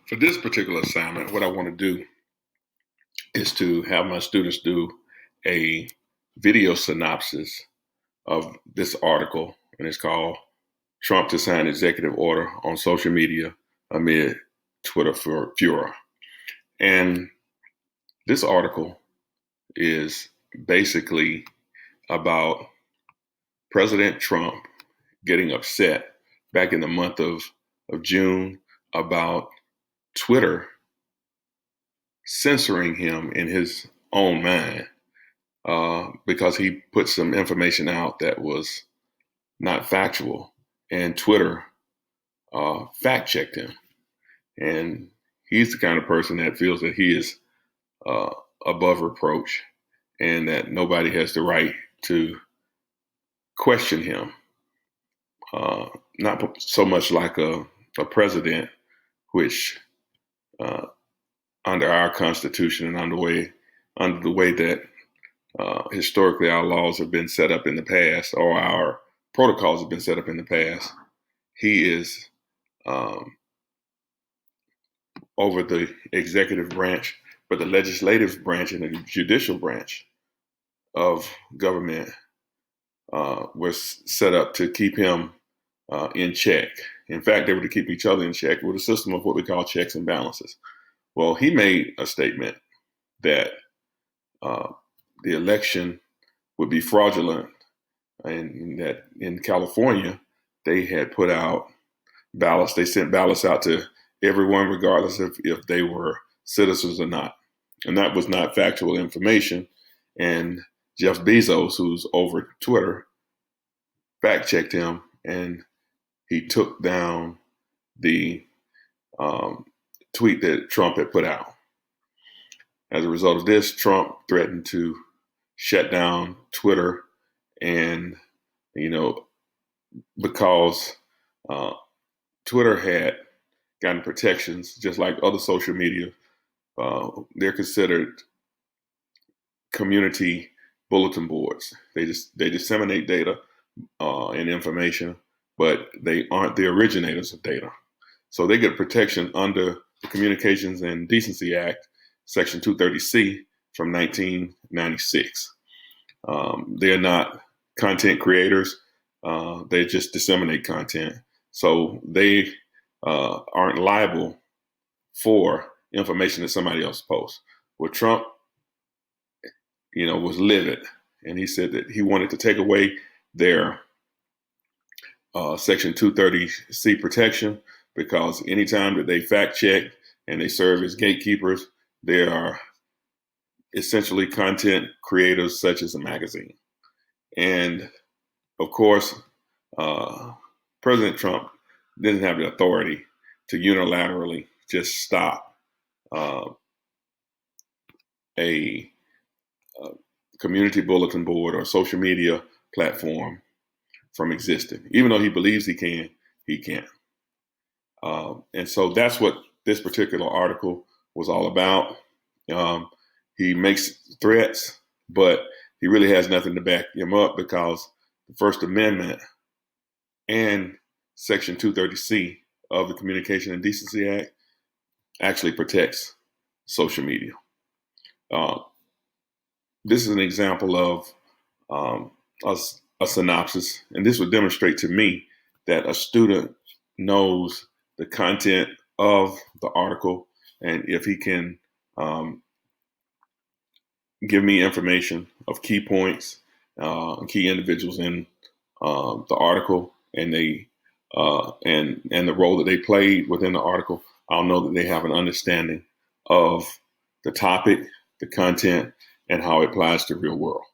For this particular assignment, what I want to do is to have my students do a video synopsis of this article, and it's called Trump to Sign Executive Order on Social Media Amid Twitter Furor. And this article is basically about President Trump getting upset back in the month of June about Twitter censoring him in his own mind because he put some information out that was not factual, and Twitter fact checked him. And he's the kind of person that feels that he is above reproach and that nobody has the right to question him. Not so much like a president, which under our Constitution and under the way that historically our laws have been set up in the past, or our protocols have been set up in the past, he is over the executive branch, but the legislative branch and the judicial branch of government was set up to keep him in check. In fact, they were to keep each other in check with a system of what we call checks and balances. Well, he made a statement that the election would be fraudulent, and that in California, they had put out ballots. They sent ballots out to everyone, regardless of if they were citizens or not. And that was not factual information. And Jeff Bezos, who's over Twitter, fact checked him, and he took down the tweet that Trump had put out. As a result of this, Trump threatened to shut down Twitter, and because Twitter had gotten protections, just like other social media, they're considered community bulletin boards. They disseminate data and information, but they aren't the originators of data. So they get protection under the Communications and Decency Act, Section 230C from 1996. They're not content creators. They just disseminate content. So they aren't liable for information that somebody else posts. Well, Trump, was livid, and he said that he wanted to take away their Section 230C protection, because anytime that they fact check and they serve as gatekeepers, they are essentially content creators such as a magazine. And of course, President Trump didn't have the authority to unilaterally just stop a community bulletin board or social media platform from existing. Even though he believes he can, he can't. And so that's what this particular article was all about. He makes threats, but he really has nothing to back him up, because the First Amendment and Section 230C of the Communication and Decency Act actually protects social media. This is an example of a synopsis, and this would demonstrate to me that a student knows the content of the article, and if he can give me information of key points, key individuals in the article, and they and the role that they played within the article, I'll know that they have an understanding of the topic, the content, and how it applies to the real world.